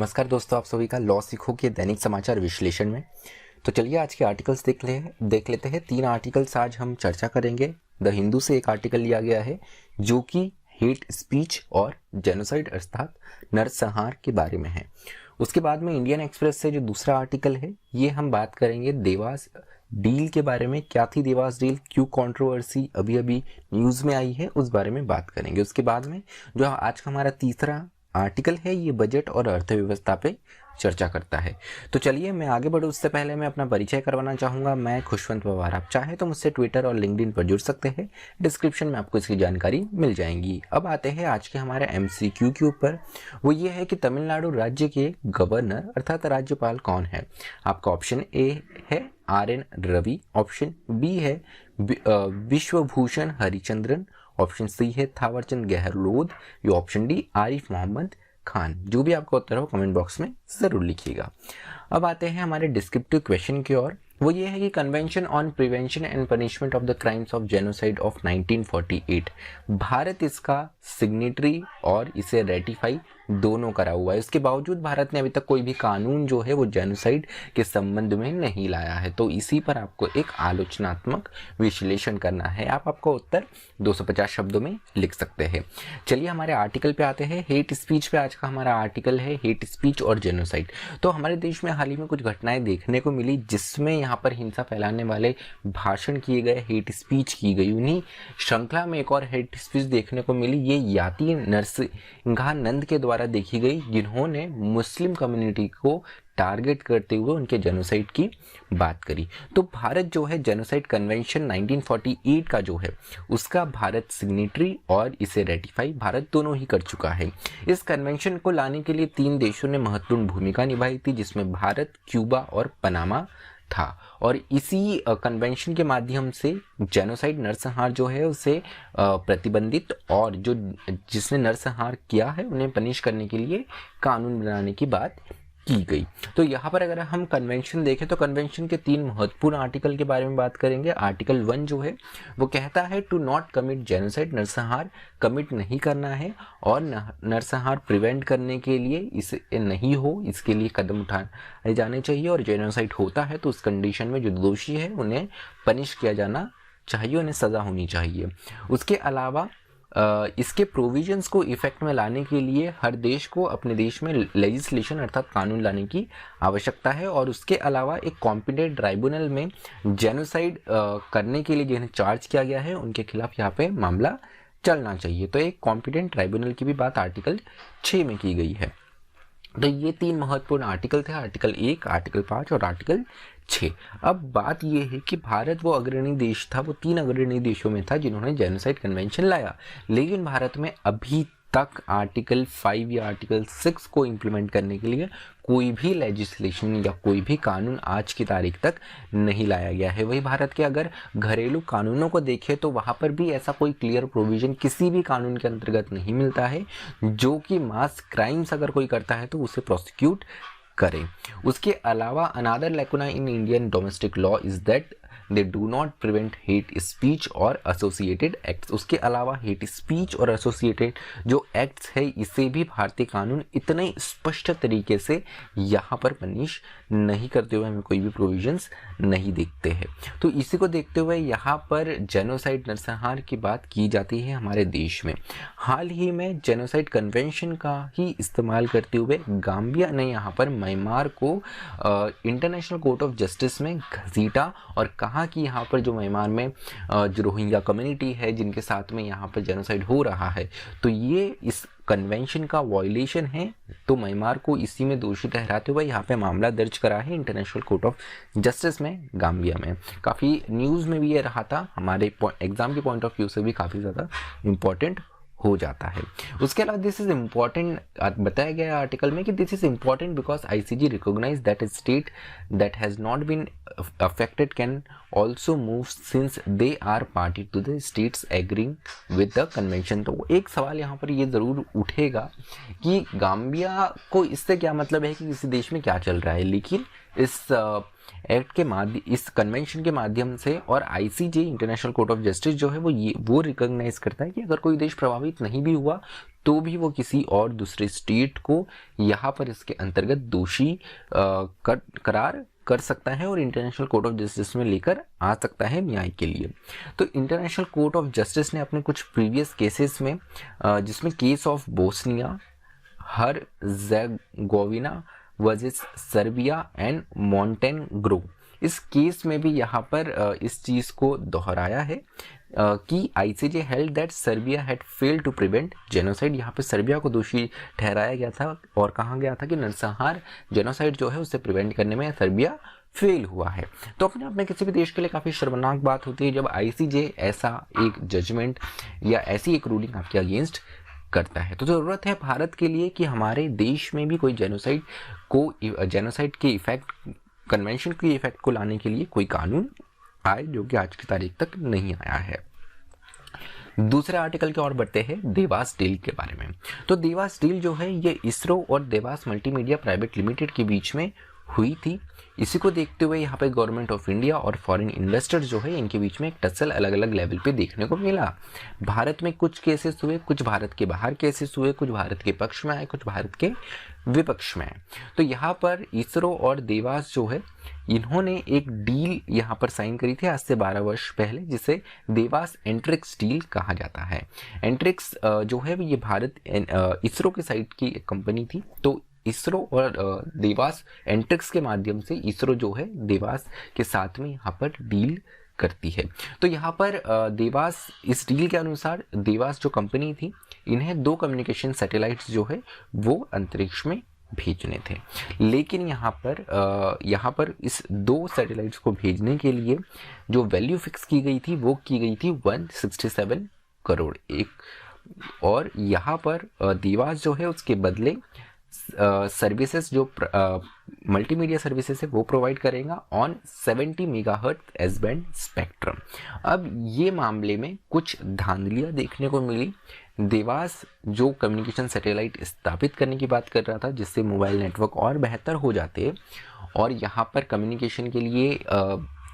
नमस्कार दोस्तों, आप सभी का लॉ सीखो के दैनिक समाचार विश्लेषण में। तो चलिए आज के आर्टिकल्स देख लेते हैं। 3 आर्टिकल्स आज हम चर्चा करेंगे। द हिंदू से एक आर्टिकल लिया गया है जो कि हेट स्पीच और जेनोसाइड अर्थात नरसंहार के बारे में है। उसके बाद में इंडियन एक्सप्रेस से जो दूसरा आर्टिकल है ये हम बात करेंगे देवास डील के बारे में। क्या थी देवास डील, क्यों कंट्रोवर्सी अभी अभी न्यूज़ में आई है, उस बारे में बात करेंगे। उसके बाद में जो आज का हमारा तीसरा आर्टिकल है ये बजट और अर्थव्यवस्था पे चर्चा करता है। तो चलिए मैं आगे बढ़ूँ उससे पहले मैं अपना परिचय करवाना चाहूँगा। मैं खुशवंत पवार। आप चाहे तो मुझसे ट्विटर और लिंक्डइन पर जुड़ सकते हैं, डिस्क्रिप्शन में आपको इसकी जानकारी मिल जाएंगी। अब आते हैं आज के हमारे MCQ के ऊपर। वो ये है कि तमिलनाडु राज्य के गवर्नर अर्थात राज्यपाल कौन है। आपका ऑप्शन ए है RN रवि, ऑप्शन बी है विश्वभूषण हरिचंद्रन, ऑप्शन सी है थावरचंद गहलोत, या ऑप्शन डी आरिफ मोहम्मद खान। जो भी आपका उत्तर हो कमेंट बॉक्स में जरूर लिखिएगा। अब आते हैं हमारे डिस्क्रिप्टिव क्वेश्चन की ओर। वो ये है कि convention on prevention and punishment of the crimes of genocide of 1948, Bharat इसका सिग्नेटरी और इसे रेटिफाई दोनों करा हुआ है। इसके बावजूद भारत ने अभी तक कोई भी कानून जो है वो जेनोसाइड के संबंध में नहीं लाया है। तो इसी पर आपको एक आलोचनात्मक विश्लेषण करना है। आप आपका उत्तर 250 शब्दों में लिख सकते हैं। चलिए हमारे आर्टिकल पे आते हैं। हेट स्पीच पे आज का हमारा आर्टिकल है हेट स्पीच और जेनोसाइड। तो हमारे देश में हाल ही में कुछ घटनाएं देखने को मिली जिसमें यहाँ पर हिंसा फैलाने वाले भाषण किए गए, हेट स्पीच की गई। उन्हीं श्रृंखला में एक और हेट स्पीच देखने को मिली, ये याति नरसिंहानंद के द्वारा देखी गई, जिन्होंने मुस्लिम कम्युनिटी को टारगेट करते हुए उनके जेनोसाइड की बात करी। तो भारत जो है जेनोसाइड कन्वेंशन 1948 का जो है उसका भारत सिग्नेटरी और इसे रेटिफाई भारत दोनों ही कर चुका है। इस कन्वेंशन को लाने के लिए 3 देशों ने महत्वपूर्ण भूमिका निभाई थी, जिसमें भारत, क्यूबा और पनामा था। और इसी कन्वेंशन के माध्यम से जेनोसाइड नरसंहार जो है उसे प्रतिबंधित और जो जिसने नरसंहार किया है उन्हें पनिश करने के लिए कानून बनाने की बात की गई। तो यहाँ पर अगर हम कन्वेंशन देखें तो कन्वेंशन के 3 महत्वपूर्ण आर्टिकल के बारे में बात करेंगे। आर्टिकल 1 जो है वो कहता है टू नॉट कमिट जेनोसाइड, नरसंहार कमिट नहीं करना है और नरसंहार प्रिवेंट करने के लिए इसे नहीं हो इसके लिए कदम उठाए जाने चाहिए। और जेनोसाइड होता है तो उस कंडीशन में जो दोषी है उन्हें पनिश किया जाना चाहिए, उन्हें सज़ा होनी चाहिए। उसके अलावा इसके प्रोविजंस को इफेक्ट में लाने के लिए हर देश को अपने देश में लेजिस्लेशन अर्थात कानून लाने की आवश्यकता है। और उसके अलावा एक कॉम्पिटेंट ट्राइब्यूनल में जेनोसाइड करने के लिए जिन्हें चार्ज किया गया है उनके खिलाफ यहाँ पे मामला चलना चाहिए। तो एक कॉम्पिटेंट ट्राइब्यूनल की भी बात आर्टिकल 6 में की गई है। तो ये 3 महत्वपूर्ण आर्टिकल थे, आर्टिकल 1, आर्टिकल 5 और आर्टिकल 6। अब बात ये है कि भारत वो अग्रणी देश था, वो 3 अग्रणी देशों में था जिन्होंने जेनोसाइड कन्वेंशन लाया, लेकिन भारत में अभी तक आर्टिकल 5 या आर्टिकल 6 को इम्प्लीमेंट करने के लिए कोई भी लेजिस्लेशन या कोई भी कानून आज की तारीख तक नहीं लाया गया है। वही भारत के अगर घरेलू कानूनों को देखें तो वहाँ पर भी ऐसा कोई क्लियर प्रोविजन किसी भी कानून के अंतर्गत नहीं मिलता है जो कि मास क्राइम्स अगर कोई करता है तो उसे प्रोसिक्यूट करें। उसके अलावा another lacuna in Indian domestic law is that they do not prevent hate speech और एसोसिएटेड एक्ट्स। उसके अलावा हेट स्पीच और एसोसिएटेड जो एक्ट्स है इसे भी भारतीय कानून इतने स्पष्ट तरीके से यहाँ पर पनिश नहीं करते हुए हमें कोई भी प्रोविजंस नहीं देखते हैं। तो इसी को देखते हुए यहाँ पर जेनोसाइड नरसंहार की बात की जाती है हमारे देश में। हाल ही में जेनोसाइड कन्वेंशन का ही इस्तेमाल करते हुए गाम्बिया ने यहाँ पर म्यांमार को इंटरनेशनल कोर्ट ऑफ जस्टिस में घसीटा और कहा कि यहाँ पर जो म्यांमार में जो रोहिंग्या कम्युनिटी है जिनके साथ में यहाँ पर जेनोसाइड हो रहा है तो ये इस कन्वेंशन का वायलेशन है। तो म्यांमार को इसी में दोषी ठहराते हुए यहाँ पे मामला दर्ज करा है इंटरनेशनल कोर्ट ऑफ जस्टिस में गाम्बिया में। काफ़ी न्यूज़ में भी ये रहा था, हमारे एग्जाम के पॉइंट ऑफ व्यू से भी काफ़ी ज़्यादा इम्पोर्टेंट हो जाता है। उसके अलावा दिस इज इम्पॉर्टेंट बताया गया आर्टिकल में कि this is important because ICJ recognise that state that has not been affected can also move since they are party to the states agreeing with the convention. तो एक सवाल यहाँ पर ये ज़रूर उठेगा कि गाम्बिया को इससे क्या मतलब है कि किसी देश में क्या चल रहा है, लेकिन इस एक्ट के इस कन्वेंशन के माध्यम से और ICJ international court of justice जो है वो रिकॉग्नाइज करता है कि अगर कोई देश प्रभावित नहीं भी हुआ तो भी वो किसी और दूसरे स्टेट को यहाँ पर इसके अंतर्गत दोषी करार कर सकता है और इंटरनेशनल कोर्ट ऑफ जस्टिस में लेकर आ सकता है न्याय के लिए। तो इंटरनेशनल कोर्ट ऑफ जस्टिस ने अपने कुछ प्रीवियस केसेस में जिसमें case of Bosnia Herzegovina versus Serbia and Montenegro, इस केस में भी यहाँ पर इस चीज़ को दोहराया है कि ICJ held that Serbia had failed to prevent genocide. यहाँ पे सर्बिया को दोषी ठहराया गया था और कहा गया था कि नरसंहार जेनोसाइड जो है उसे प्रिवेंट करने में सर्बिया फेल हुआ है। तो अपने आप में किसी भी देश के लिए काफ़ी शर्मनाक बात होती है जब आईसीजे ऐसा एक जजमेंट या ऐसी एक रूलिंग आपके अगेंस्ट करता है। तो ज़रूरत है भारत के लिए कि हमारे देश में भी कोई जेनोसाइड के इफेक्ट कन्वेंशन के इफेक्ट को लाने के लिए कोई कानून आए, जो कि आज की तारीख तक नहीं आया है। दूसरे आर्टिकल की ओर बढ़ते हैं देवास डील के बारे में। तो देवास डील जो है ये इसरो और देवास मल्टीमीडिया प्राइवेट लिमिटेड के बीच में हुई थी। इसी को देखते हुए यहाँ पे गवर्नमेंट ऑफ इंडिया और फॉरेन इन्वेस्टर्स जो है इनके बीच में एक टसल अलग अलग लेवल पे देखने को मिला। भारत में कुछ केसेस हुए, कुछ भारत के बाहर केसेस हुए, कुछ भारत के पक्ष में आए, कुछ भारत के विपक्ष में आए। तो यहाँ पर इसरो और देवास जो है इन्होंने एक डील यहाँ पर साइन करी थी आज से 12 वर्ष पहले, जिसे देवास एंट्रिक्स डील कहा जाता है। एंट्रिक्स जो है ये भारत इसरो के साइड की एक कंपनी थी। तो इसरो और देवास एंट्रिक्स के माध्यम से इसरो जो है देवास के साथ में यहाँ पर डील करती है। तो यहाँ पर देवास इस डील के अनुसार देवास जो कंपनी थी इन्हें 2 कम्युनिकेशन सैटेलाइट्स जो है वो अंतरिक्ष में भेजने थे। लेकिन यहाँ पर इस 2 सैटेलाइट्स को भेजने के लिए जो वैल्यू फिक्स की गई थी वो की गई थी 167 करोड़ और यहाँ पर देवास जो है उसके बदले सर्विसेज जो मल्टीमीडिया सर्विसेज है वो प्रोवाइड करेगा on 70 megahertz S band spectrum. अब ये मामले में कुछ धांधलियाँ देखने को मिली। देवास जो कम्युनिकेशन सैटेलाइट स्थापित करने की बात कर रहा था जिससे मोबाइल नेटवर्क और बेहतर हो जाते और यहाँ पर कम्युनिकेशन के लिए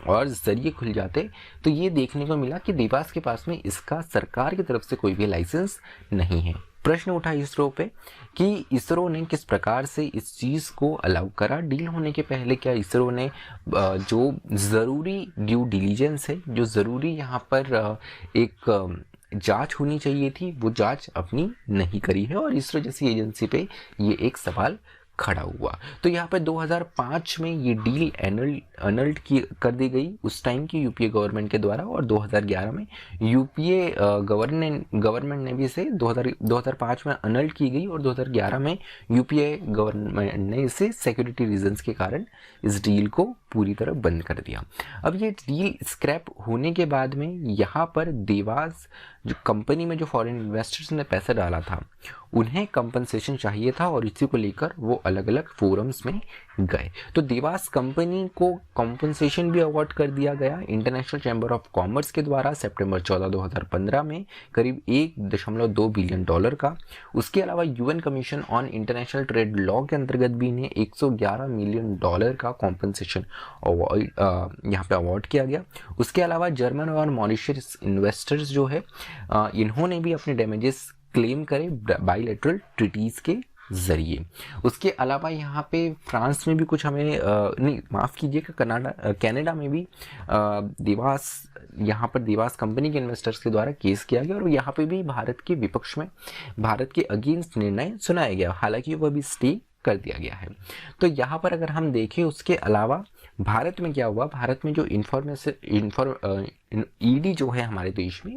और जरिए खुल जाते, तो ये देखने को मिला कि देवास के पास में इसका सरकार की तरफ से कोई भी लाइसेंस नहीं है। प्रश्न उठा इसरो पे कि इसरो ने किस प्रकार से इस चीज़ को अलाउ करा। डील होने के पहले क्या इसरो ने जो ज़रूरी ड्यू डिलीजेंस है, जो ज़रूरी यहाँ पर एक जांच होनी चाहिए थी, वो जांच अपनी नहीं करी है और इसरो जैसी एजेंसी पे ये एक सवाल खड़ा हुआ। तो यहाँ पर 2005 में ये डील एनल्ड कर दी गई उस टाइम की यूपीए गवर्नमेंट के द्वारा और 2011 में यूपीए गवर्नमेंट ने भी इसे 2005 में एनल्ड की गई और 2011 में यूपीए गवर्नमेंट ने इसे सिक्योरिटी रीजंस के कारण इस डील को पूरी तरह बंद कर दिया। अब ये डील स्क्रैप होने के बाद में यहाँ पर देवास जो कंपनी में जो फॉरेन इन्वेस्टर्स ने पैसा डाला था उन्हें कंपनसेशन चाहिए था और इसी को लेकर वो अलग अलग फोरम्स में गए। तो देवास कंपनी को कंपनसेशन भी अवार्ड कर दिया गया इंटरनेशनल चैम्बर ऑफ कॉमर्स के द्वारा सितंबर 14, 2015 में करीब $1.2 बिलियन का। उसके अलावा UN commission on international trade law के अंतर्गत भी इन्हें $111 मिलियन का कॉम्पनसेशन यहाँ पे अवार्ड किया गया। उसके अलावा जर्मन और मॉरिशस इन्वेस्टर्स जो है इन्होंने भी अपने डैमेजेस क्लेम करे बायलैटरल ट्रीटीज के जरिए। उसके अलावा यहाँ पे फ्रांस में भी कुछ हमें नहीं माफ़ कीजिएगा कनाडा में भी यहाँ पर देवास कंपनी के इन्वेस्टर्स के द्वारा केस किया गया और यहाँ पे भी भारत के विपक्ष में भारत के अगेंस्ट निर्णय सुनाया गया, हालांकि वह भी स्टे कर दिया गया है। तो यहाँ पर अगर हम देखें उसके अलावा भारत में क्या हुआ, भारत में जो ईडी जो है हमारे देश में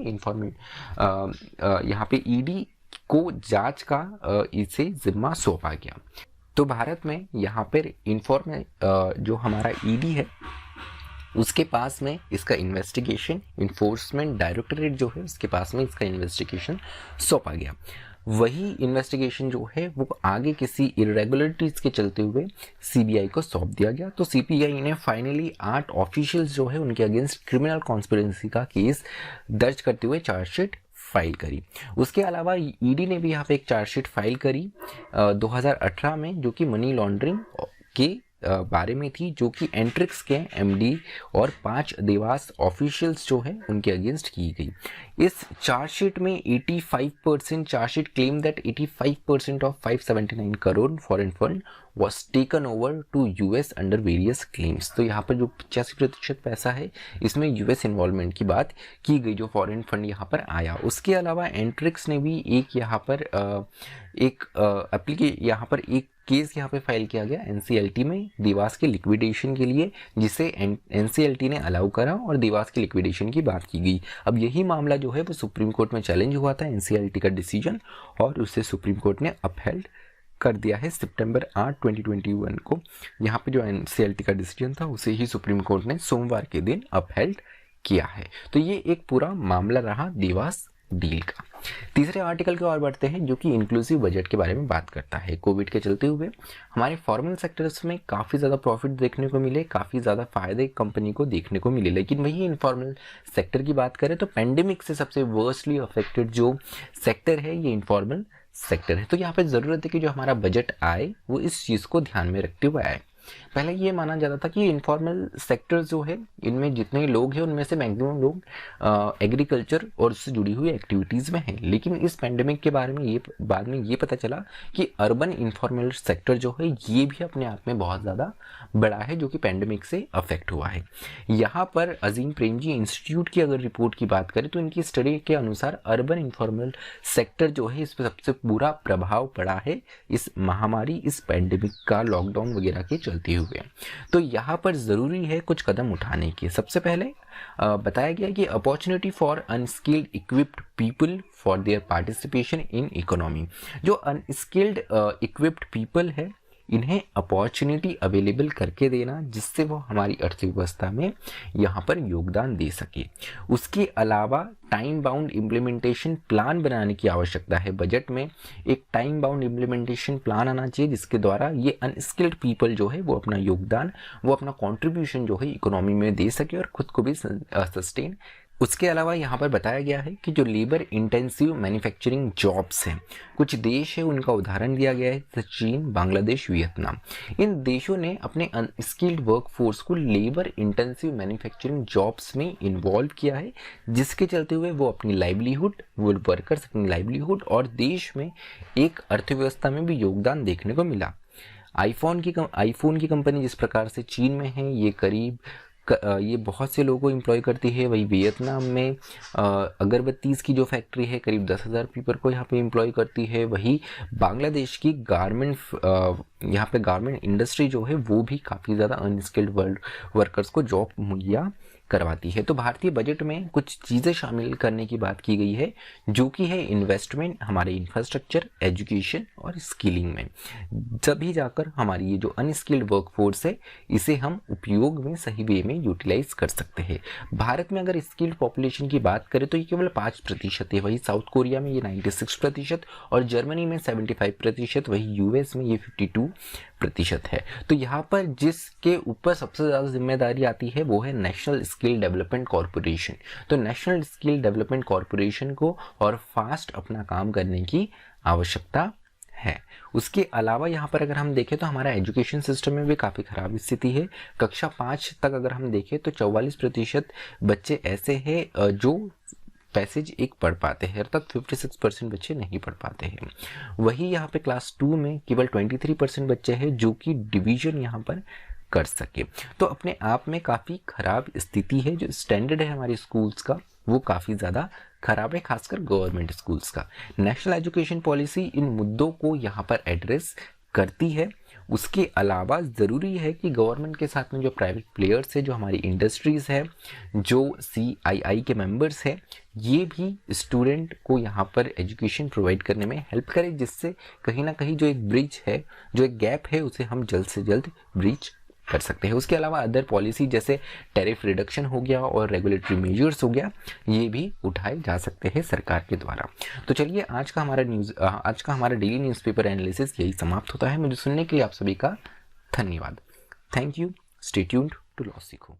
यहाँ पे ईडी को जांच का इसे जिम्मा सौंपा गया। तो भारत में यहाँ पर जो हमारा ईडी है उसके पास में इसका इन्वेस्टिगेशन इन्फोर्समेंट डायरेक्टरेट जो है उसके पास में इसका इन्वेस्टिगेशन सौंपा गया। वही इन्वेस्टिगेशन जो है वो आगे किसी इरेगुलरिटीज के चलते हुए सीबीआई को सौंप दिया गया। तो सीबीआई ने फाइनली 8 ऑफिशियल्स जो है उनके अगेंस्ट क्रिमिनल कॉन्स्पिरेसी का केस दर्ज करते हुए चार्जशीट फाइल करी। उसके अलावा ईडी ने भी यहाँ पे एक चार्जशीट फाइल करी 2018 में, जो कि मनी लॉन्ड्रिंग के बारे में थी, जो कि एंट्रिक्स के एमडी और 5 देवास ऑफिशियल्स जो है उनके अगेंस्ट की गई। इस चार्जशीट में 85% chargesheet claim that 85% of 579 crore foreign fund was taken over to US under various claims। तो यहाँ पर जो 85% पैसा है इसमें यूएस इन्वॉल्वमेंट की बात की गई, जो फॉरेन फंड यहाँ पर आया। उसके अलावा एंट्रिक्स ने भी एक यहाँ पर यहाँ पर एक केस यहाँ पे फाइल किया गया एनसीएलटी में देवास के लिक्विडेशन के लिए, जिसे एनसीएलटी ने अलाउ करा और देवास के लिक्विडेशन की बात की गई। अब यही मामला जो है वो सुप्रीम कोर्ट में चैलेंज हुआ था एनसीएलटी का डिसीजन, और उसे सुप्रीम कोर्ट ने अपहेल्ड कर दिया है सितंबर 8, 2021 को। यहाँ पे जो एनसीएलटी का डिसीजन था उसे ही सुप्रीम कोर्ट ने सोमवार के दिन अपहेल्ड किया है। तो ये एक पूरा मामला रहा देवास डील का। तीसरे आर्टिकल की ओर बढ़ते हैं, जो कि इंक्लूसिव बजट के बारे में बात करता है। कोविड के चलते हुए हमारे फॉर्मल सेक्टर्स में काफ़ी ज़्यादा प्रॉफिट देखने को मिले, काफ़ी ज़्यादा फायदे कंपनी को देखने को मिले, लेकिन वही इनफॉर्मल सेक्टर की बात करें तो पेंडेमिक से सबसे वर्स्टली अफेक्टेड जो सेक्टर है ये इनफॉर्मल सेक्टर है। तो यहाँ पे ज़रूरत है कि जो हमारा बजट आए वो इस चीज़ को ध्यान में रखते हुए आए। पहले ये माना जाता था कि इनफॉर्मल सेक्टर जो है इनमें जितने लोग हैं उनमें से मैक्सिमम लोग एग्रीकल्चर और उससे जुड़ी हुई एक्टिविटीज़ में हैं, लेकिन इस पेंडेमिक के बारे में बाद में ये पता चला कि अर्बन इनफॉर्मल सेक्टर जो है ये भी अपने आप में बहुत ज़्यादा बड़ा है, जो कि पेंडेमिक से अफेक्ट हुआ है। यहाँ पर अजीम प्रेमजी इंस्टीट्यूट की अगर रिपोर्ट की बात करें तो इनकी स्टडी के अनुसार अर्बन इनफॉर्मल सेक्टर जो है इस पर सबसे बुरा प्रभाव पड़ा है इस महामारी, इस पेंडेमिक का लॉकडाउन वगैरह के चलते हुए। तो यहाँ पर ज़रूरी है कुछ कदम उठाने के। सबसे पहले बताया गया कि opportunity for unskilled equipped people for their participation in economy. जो अनस्किल्ड इक्विप्ड पीपल है इन्हें अपॉर्चुनिटी अवेलेबल करके देना, जिससे वो हमारी अर्थव्यवस्था में यहाँ पर योगदान दे सके। उसके अलावा टाइम बाउंड इम्प्लीमेंटेशन प्लान बनाने की आवश्यकता है। बजट में एक टाइम बाउंड इम्प्लीमेंटेशन प्लान आना चाहिए, जिसके द्वारा ये अनस्किल्ड पीपल जो है वो अपना योगदान, वो अपना कॉन्ट्रीब्यूशन जो है इकोनॉमी में दे सके और खुद को भी सस्टेन। उसके अलावा यहाँ पर बताया गया है कि जो लेबर इंटेंसिव मैन्युफैक्चरिंग जॉब्स हैं, कुछ देश है उनका उदाहरण दिया गया है, चीन, बांग्लादेश, वियतनाम। इन देशों ने अपने अनस्किल्ड वर्कफोर्स को लेबर इंटेंसिव मैन्युफैक्चरिंग जॉब्स में इन्वॉल्व किया है, जिसके चलते हुए वो अपनी लाइवलीहुड, वो वर्कर्स अपनी लाइवलीहुड और देश में एक अर्थव्यवस्था में भी योगदान देखने को मिला। आईफोन की कंपनी जिस प्रकार से चीन में है, ये बहुत से लोगों को एम्प्लॉय करती है। वही वियतनाम में अगरबत्तीज़ की जो फैक्ट्री है करीब 10,000 पीपल को यहाँ पे एम्प्लॉय करती है। वही बांग्लादेश की यहाँ पे गारमेंट इंडस्ट्री जो है वो भी काफ़ी ज़्यादा अनस्किल्ड वर्कर्स को जॉब मुहैया करवाती है। तो भारतीय बजट में कुछ चीज़ें शामिल करने की बात की गई है, जो कि है इन्वेस्टमेंट हमारे इंफ्रास्ट्रक्चर, एजुकेशन और स्किलिंग में। तभी जाकर हमारी ये जो अनस्किल्ड वर्कफोर्स है इसे हम उपयोग में सही वे में यूटिलाइज कर सकते हैं। भारत में अगर स्किल्ड पॉपुलेशन की बात करें तो ये केवल 5% है। वही साउथ कोरिया में ये 96% और जर्मनी में 75%, वही यूएस में ये 52% है। तो यहाँ पर जिसके ऊपर सबसे ज़्यादा जिम्मेदारी आती है वो है नेशनल स्किल डेवलपमेंट कॉरपोरेशन। तो नेशनल स्किल डेवलपमेंट कॉरपोरेशन को और फास्ट अपना काम करने की आवश्यकता है। उसके अलावा यहाँ पर अगर हम देखें तो हमारा एजुकेशन सिस्टम में भी काफ़ी खराब स्थिति है। कक्षा 5 तक अगर हम देखें तो 44% बच्चे ऐसे हैं जो पैसेज 1 पढ़ पाते हैं, अर्थात 56% बच्चे नहीं पढ़ पाते हैं। वही यहाँ पे क्लास 2 में केवल 23% बच्चे हैं जो कि डिवीजन यहाँ पर कर सके। तो अपने आप में काफ़ी खराब स्थिति है। जो स्टैंडर्ड है हमारे स्कूल्स का वो काफ़ी ज़्यादा खराब है, खासकर गवर्नमेंट स्कूल्स का। नेशनल एजुकेशन पॉलिसी इन मुद्दों को यहाँ पर एड्रेस करती है। उसके अलावा ज़रूरी है कि गवर्नमेंट के साथ में जो प्राइवेट प्लेयर्स है, जो हमारी इंडस्ट्रीज़ है, जो CII के मेंबर्स हैं, ये भी स्टूडेंट को यहाँ पर एजुकेशन प्रोवाइड करने में हेल्प करें, जिससे कहीं ना कहीं जो एक ब्रिज है, जो एक गैप है, उसे हम जल्द से जल्द ब्रिज कर सकते हैं। उसके अलावा अदर पॉलिसी जैसे टैरिफ रिडक्शन हो गया और रेगुलेटरी मेजर्स हो गया, ये भी उठाए जा सकते हैं सरकार के द्वारा। तो चलिए आज का हमारा डेली न्यूज़पेपर एनालिसिस यही समाप्त होता है। मुझे सुनने के लिए आप सभी का धन्यवाद। Thank you. Stay tuned to Law सीखो।